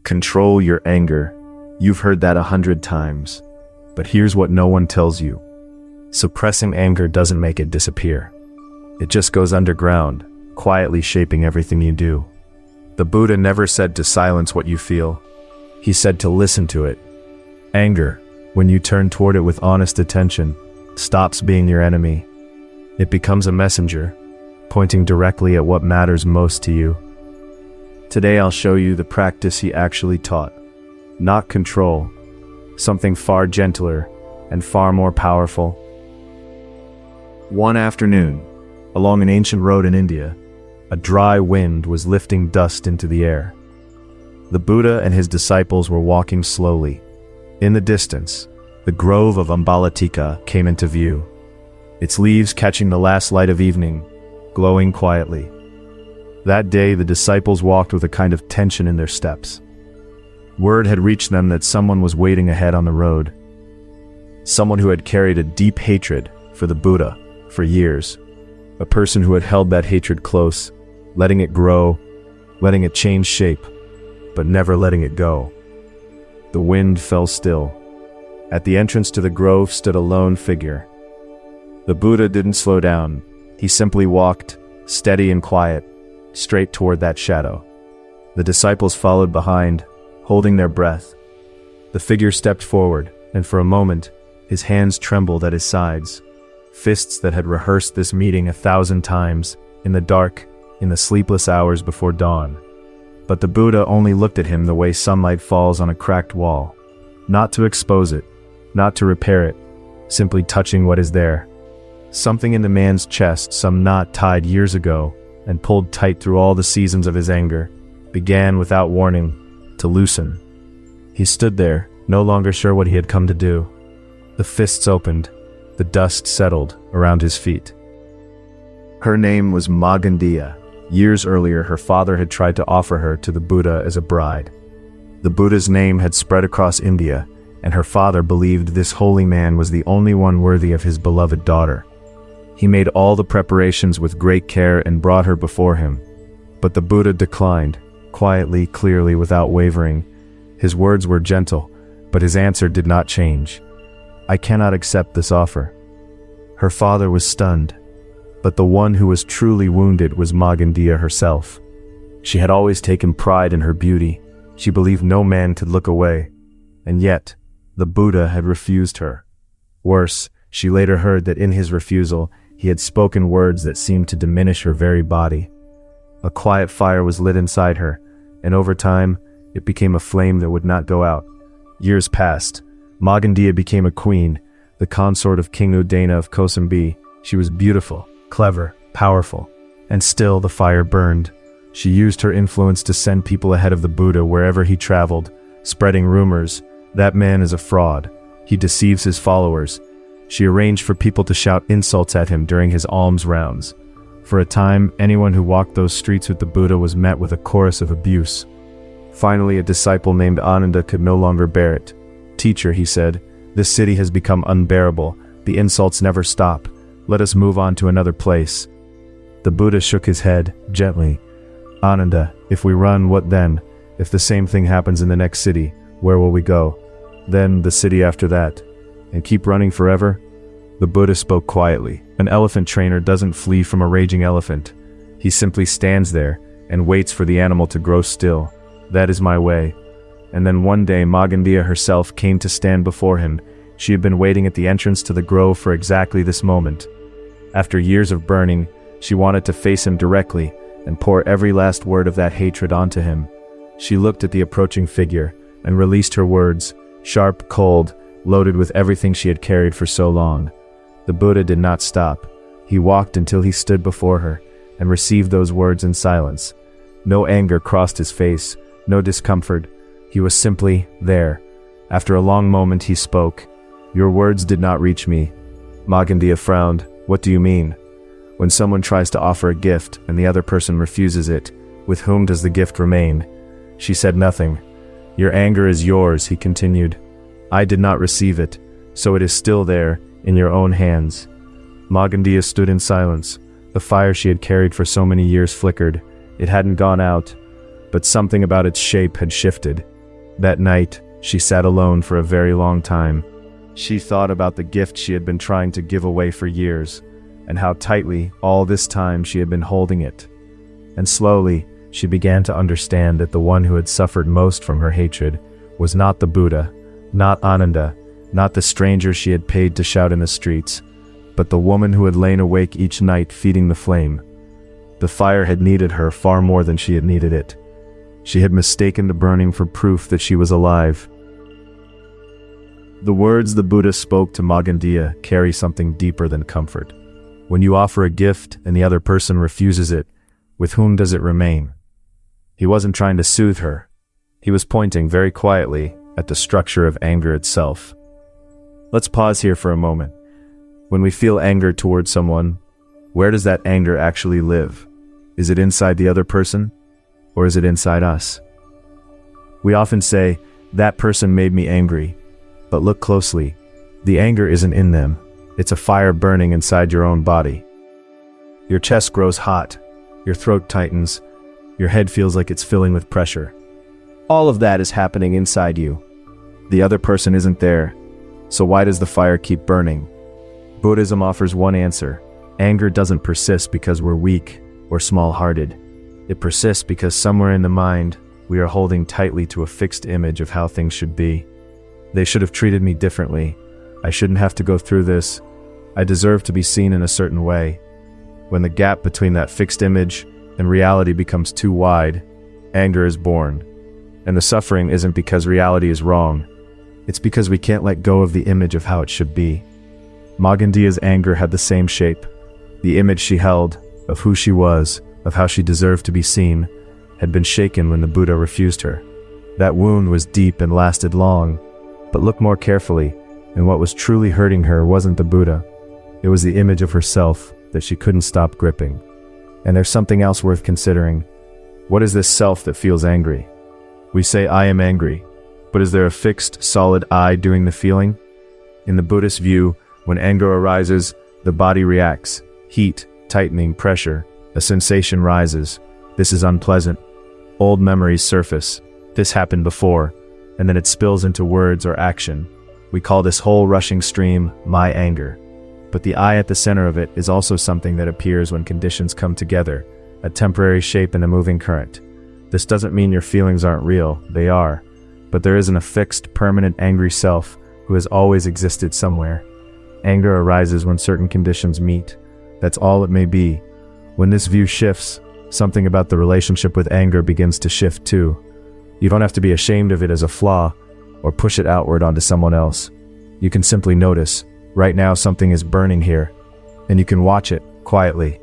Control your anger. You've heard that 100 times. But here's what no one tells you. Suppressing anger doesn't make it disappear. It just goes underground, quietly shaping everything you do. The Buddha never said to silence what you feel. He said to listen to it. Anger, when you turn toward it with honest attention, stops being your enemy. It becomes a messenger, pointing directly at what matters most to you. Today I'll show you the practice he actually taught. Not control, something far gentler and far more powerful. One afternoon, along an ancient road in India, a dry wind was lifting dust into the air. The Buddha and his disciples were walking slowly. In the distance, the grove of Ambalatika came into view, its leaves catching the last light of evening, glowing quietly. That day, the disciples walked with a kind of tension in their steps. Word had reached them that someone was waiting ahead on the road. Someone who had carried a deep hatred for the Buddha for years. A person who had held that hatred close, letting it grow, letting it change shape, but never letting it go. The wind fell still. At the entrance to the grove stood a lone figure. The Buddha didn't slow down. He simply walked, steady and quiet, straight toward that shadow. The disciples followed behind, holding their breath. The figure stepped forward, and for a moment, his hands trembled at his sides. Fists that had rehearsed this meeting 1,000 times, in the dark, in the sleepless hours before dawn. But the Buddha only looked at him the way sunlight falls on a cracked wall. Not to expose it, not to repair it, simply touching what is there. Something in the man's chest, some knot tied years ago, and pulled tight through all the seasons of his anger, began without warning to loosen. He stood there, no longer sure what he had come to do. The fists opened, the dust settled around his feet. Her name was Magandiya. Years earlier, her father had tried to offer her to the Buddha as a bride. The Buddha's name had spread across India, and her father believed this holy man was the only one worthy of his beloved daughter. He made all the preparations with great care and brought her before him. But the Buddha declined, quietly, clearly, without wavering. His words were gentle, but his answer did not change. I cannot accept this offer. Her father was stunned, but the one who was truly wounded was Magandiya herself. She had always taken pride in her beauty. She believed no man could look away. And yet, the Buddha had refused her. Worse, she later heard that in his refusal, he had spoken words that seemed to diminish her very body. A quiet fire was lit inside her, and over time, it became a flame that would not go out. Years passed. Magandiya became a queen, the consort of King Udana of Kosambi. She was beautiful, clever, powerful, and still the fire burned. She used her influence to send people ahead of the Buddha wherever he traveled, spreading rumors. That man is a fraud. He deceives his followers. She arranged for people to shout insults at him during his alms rounds. For a time, anyone who walked those streets with the Buddha was met with a chorus of abuse. Finally, a disciple named Ananda could no longer bear it. Teacher, he said, this city has become unbearable. The insults never stop. Let us move on to another place. The Buddha shook his head, gently. Ananda, if we run, what then? If the same thing happens in the next city, where will we go? Then the city after that. And keep running forever? The Buddha spoke quietly. An elephant trainer doesn't flee from a raging elephant. He simply stands there and waits for the animal to grow still. That is my way. And then one day Magandiya herself came to stand before him. She had been waiting at the entrance to the grove for exactly this moment. After years of burning, she wanted to face him directly and pour every last word of that hatred onto him. She looked at the approaching figure and released her words, sharp, cold, loaded with everything she had carried for so long. The Buddha did not stop. He walked until he stood before her and received those words in silence. No anger crossed his face, no discomfort. He was simply there. After a long moment he spoke. Your words did not reach me. Magandiya frowned. What do you mean? When someone tries to offer a gift and the other person refuses it, with whom does the gift remain? She said nothing. Your anger is yours, he continued. I did not receive it, so it is still there, in your own hands. Magandiya stood in silence. The fire she had carried for so many years flickered. It hadn't gone out, but something about its shape had shifted. That night, she sat alone for a very long time. She thought about the gift she had been trying to give away for years, and how tightly, all this time, she had been holding it. And slowly, she began to understand that the one who had suffered most from her hatred was not the Buddha, not Ananda, not the stranger she had paid to shout in the streets, but the woman who had lain awake each night feeding the flame. The fire had needed her far more than she had needed it. She had mistaken the burning for proof that she was alive. The words the Buddha spoke to Magandiya carry something deeper than comfort. When you offer a gift and the other person refuses it, with whom does it remain? He wasn't trying to soothe her. He was pointing very quietly at the structure of anger itself. Let's pause here for a moment. When we feel anger towards someone, where does that anger actually live? Is it inside the other person, or is it inside us? We often say, that person made me angry. But look closely. The anger isn't in them. It's a fire burning inside your own body. Your chest grows hot. Your throat tightens. Your head feels like it's filling with pressure. All of that is happening inside you. The other person isn't there. So why does the fire keep burning? Buddhism offers one answer. Anger doesn't persist because we're weak or small-hearted. It persists because somewhere in the mind, we are holding tightly to a fixed image of how things should be. They should have treated me differently. I shouldn't have to go through this. I deserve to be seen in a certain way. When the gap between that fixed image and reality becomes too wide, anger is born. And the suffering isn't because reality is wrong. It's because we can't let go of the image of how it should be. Magandiya's anger had the same shape. The image she held, of who she was, of how she deserved to be seen, had been shaken when the Buddha refused her. That wound was deep and lasted long. But look more carefully, and what was truly hurting her wasn't the Buddha. It was the image of herself that she couldn't stop gripping. And there's something else worth considering. What is this self that feels angry? We say, I am angry, but is there a fixed, solid I doing the feeling? In the Buddhist view, when anger arises, the body reacts. Heat, tightening, pressure, a sensation rises. This is unpleasant. Old memories surface. This happened before. And then it spills into words or action. We call this whole rushing stream my anger. But the I at the center of it is also something that appears when conditions come together, a temporary shape in a moving current. This doesn't mean your feelings aren't real, they are. But there isn't a fixed, permanent angry self who has always existed somewhere. Anger arises when certain conditions meet. That's all it may be. When this view shifts, something about the relationship with anger begins to shift too. You don't have to be ashamed of it as a flaw or push it outward onto someone else. You can simply notice, right now something is burning here, and you can watch it quietly.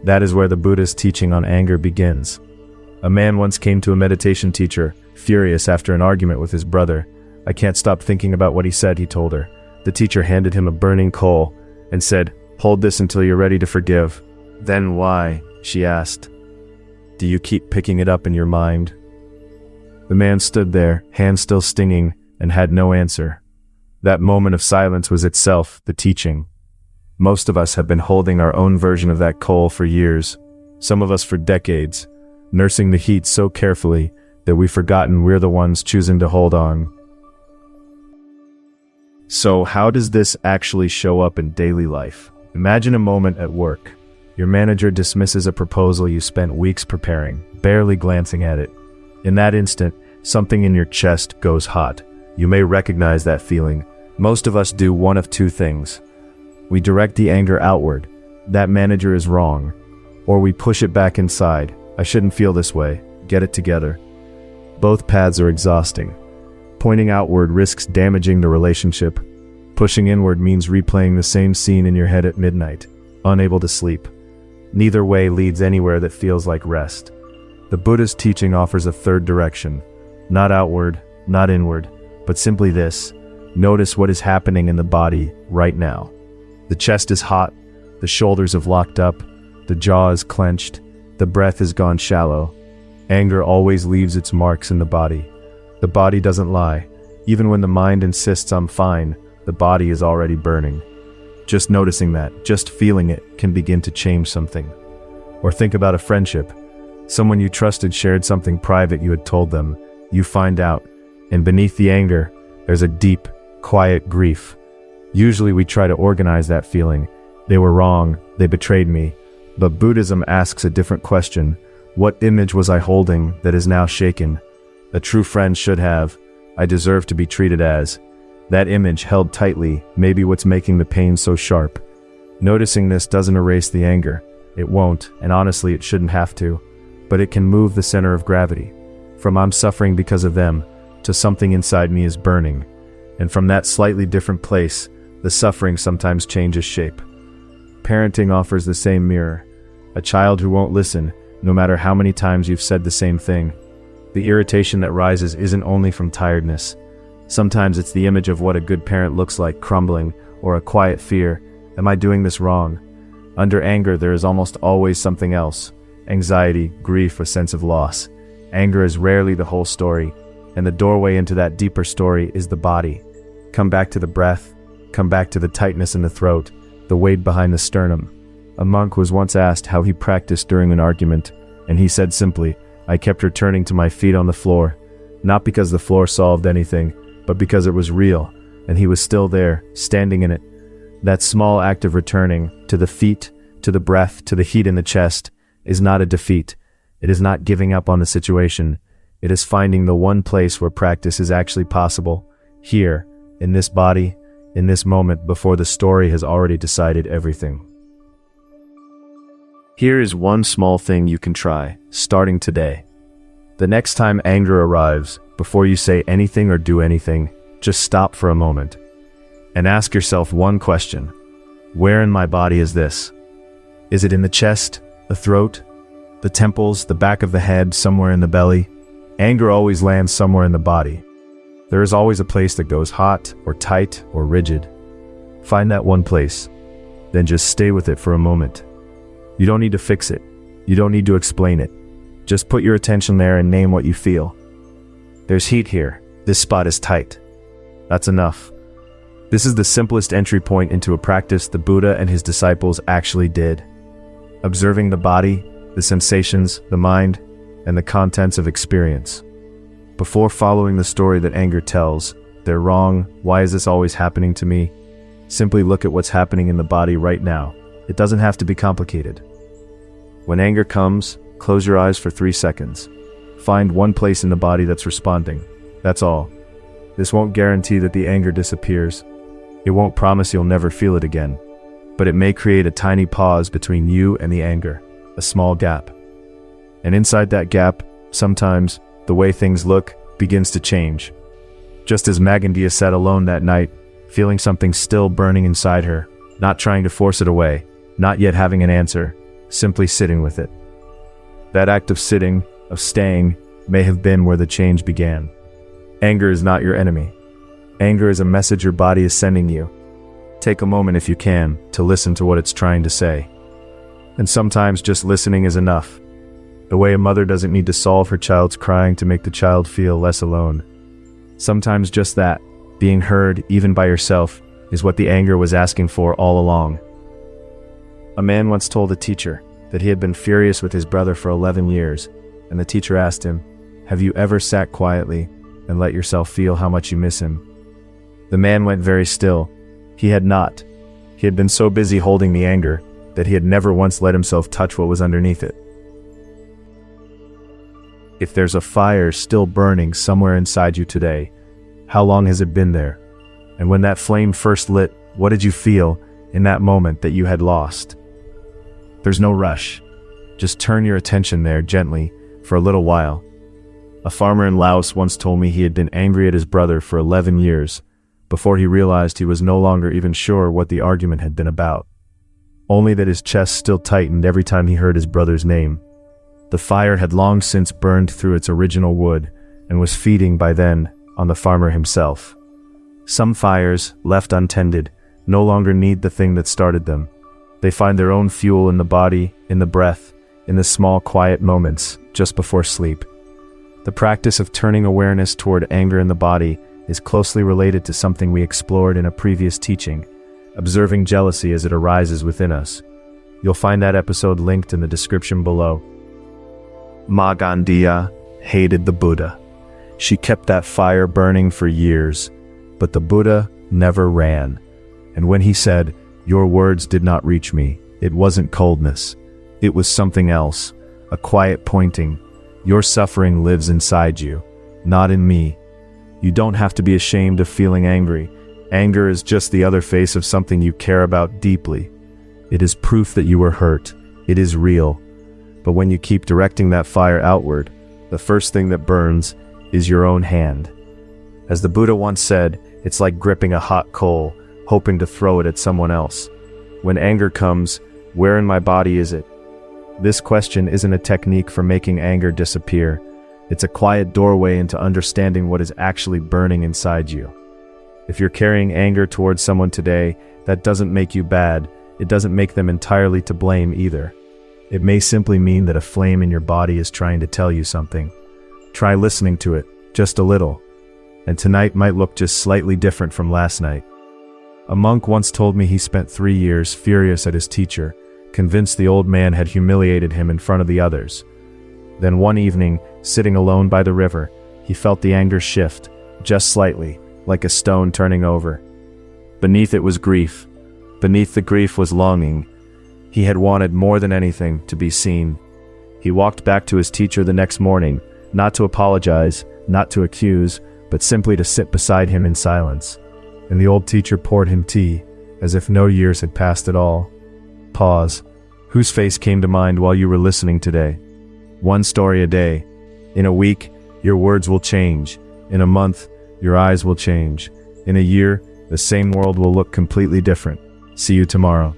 That is where the Buddha's teaching on anger begins. A man once came to a meditation teacher, furious after an argument with his brother. I can't stop thinking about what he said, he told her. The teacher handed him a burning coal and said, hold this until you're ready to forgive. Then why, she asked, do you keep picking it up in your mind? The man stood there, hands still stinging, and had no answer. That moment of silence was itself the teaching. Most of us have been holding our own version of that coal for years, some of us for decades, nursing the heat so carefully that we've forgotten we're the ones choosing to hold on. So how does this actually show up in daily life? Imagine a moment at work. Your manager dismisses a proposal you spent weeks preparing, barely glancing at it. In that instant, something in your chest goes hot. You may recognize that feeling. Most of us do one of two things. We direct the anger outward. That manager is wrong. Or we push it back inside. I shouldn't feel this way. Get it together. Both paths are exhausting. Pointing outward risks damaging the relationship. Pushing inward means replaying the same scene in your head at midnight, unable to sleep. Neither way leads anywhere that feels like rest. The Buddha's teaching offers a third direction. Not outward, not inward, but simply this. Notice what is happening in the body right now. The chest is hot, the shoulders have locked up, the jaw is clenched, the breath has gone shallow. Anger always leaves its marks in the body. The body doesn't lie. Even when the mind insists I'm fine, the body is already burning. Just noticing that, just feeling it, can begin to change something. Or think about a friendship. Someone you trusted shared something private you had told them. You find out, And beneath the anger, there's a deep, quiet grief. Usually we try to organize that feeling. They were wrong, they betrayed me. But Buddhism asks a different question. What image was I holding that is now shaken? A true friend should have. I deserve to be treated as. That image held tightly, maybe what's making the pain so sharp. Noticing this doesn't erase the anger. It won't, and honestly it shouldn't have to. But it can move the center of gravity. From I'm suffering because of them, to something inside me is burning. And from that slightly different place, the suffering sometimes changes shape. Parenting offers the same mirror. A child who won't listen, no matter how many times you've said the same thing. The irritation that rises isn't only from tiredness. Sometimes it's the image of what a good parent looks like crumbling, or a quiet fear, am I doing this wrong? Under anger there is almost always something else. Anxiety, grief, a sense of loss. Anger is rarely the whole story, and the doorway into that deeper story is the body. Come back to the breath, come back to the tightness in the throat, the weight behind the sternum. A monk was once asked how he practiced during an argument, and he said simply, I kept returning to my feet on the floor, not because the floor solved anything, but because it was real, and he was still there, standing in it. That small act of returning, to the feet, to the breath, to the heat in the chest, is not a defeat. It is not giving up on the situation. It is finding the one place where practice is actually possible, here, in this body, in this moment before the story has already decided everything. Here is one small thing you can try, starting today. The next time anger arrives, before you say anything or do anything, just stop for a moment and ask yourself one question. Where in my body is this? Is it in the chest, the throat, the temples, the back of the head, somewhere in the belly? Anger always lands somewhere in the body. There is always a place that goes hot or tight or rigid. Find that one place, then just stay with it for a moment. You don't need to fix it. You don't need to explain it. Just put your attention there and name what you feel. There's heat here. This spot is tight. That's enough. This is the simplest entry point into a practice the Buddha and his disciples actually did. Observing the body, the sensations, the mind, and the contents of experience. Before following the story that anger tells, they're wrong, why is this always happening to me? Simply look at what's happening in the body right now. It doesn't have to be complicated. When anger comes, close your eyes for 3 seconds. Find one place in the body that's responding. That's all. This won't guarantee that the anger disappears. It won't promise you'll never feel it again. But it may create a tiny pause between you and the anger, a small gap. And inside that gap, sometimes, the way things look begins to change. Just as Magandia sat alone that night, feeling something still burning inside her, not trying to force it away, not yet having an answer, simply sitting with it. That act of sitting, of staying, may have been where the change began. Anger is not your enemy. Anger is a message your body is sending you. Take a moment if you can, to listen to what it's trying to say. And sometimes just listening is enough. The way a mother doesn't need to solve her child's crying to make the child feel less alone. Sometimes just that, being heard, even by yourself, is what the anger was asking for all along. A man once told a teacher that he had been furious with his brother for 11 years, and the teacher asked him, "Have you ever sat quietly and let yourself feel how much you miss him?" The man went very still. He had not. He had been so busy holding the anger that he had never once let himself touch what was underneath it. If there's a fire still burning somewhere inside you today, how long has it been there? And when that flame first lit, what did you feel in that moment that you had lost? There's no rush. Just turn your attention there gently for a little while. A farmer in Laos once told me he had been angry at his brother for 11 years before he realized he was no longer even sure what the argument had been about. Only that his chest still tightened every time he heard his brother's name. The fire had long since burned through its original wood and was feeding by then on the farmer himself. Some fires, left untended, no longer need the thing that started them. They find their own fuel in the body, in the breath, in the small quiet moments just before sleep. The practice of turning awareness toward anger in the body is closely related to something we explored in a previous teaching, observing jealousy as it arises within us. You'll find that episode linked in the description below. Magandia hated the Buddha. She kept that fire burning for years, but the Buddha never ran. And when he said, "Your words did not reach me," it wasn't coldness. It was something else, a quiet pointing. Your suffering lives inside you, not in me. You don't have to be ashamed of feeling angry. Anger is just the other face of something you care about deeply. It is proof that you were hurt. It is real. But when you keep directing that fire outward, the first thing that burns is your own hand. As the Buddha once said, it's like gripping a hot coal, hoping to throw it at someone else. When anger comes, where in my body is it? This question isn't a technique for making anger disappear. It's a quiet doorway into understanding what is actually burning inside you. If you're carrying anger towards someone today, that doesn't make you bad. It doesn't make them entirely to blame either. It may simply mean that a flame in your body is trying to tell you something. Try listening to it, just a little. And tonight might look just slightly different from last night. A monk once told me he spent 3 years furious at his teacher, convinced the old man had humiliated him in front of the others. Then one evening, sitting alone by the river, he felt the anger shift, just slightly, like a stone turning over. Beneath it was grief. Beneath the grief was longing. He had wanted more than anything to be seen. He walked back to his teacher the next morning, not to apologize, not to accuse, but simply to sit beside him in silence. And the old teacher poured him tea, as if no years had passed at all. Pause. Whose face came to mind while you were listening today? One story a day. In a week, your words will change. In a month, your eyes will change. In a year, the same world will look completely different. See you tomorrow.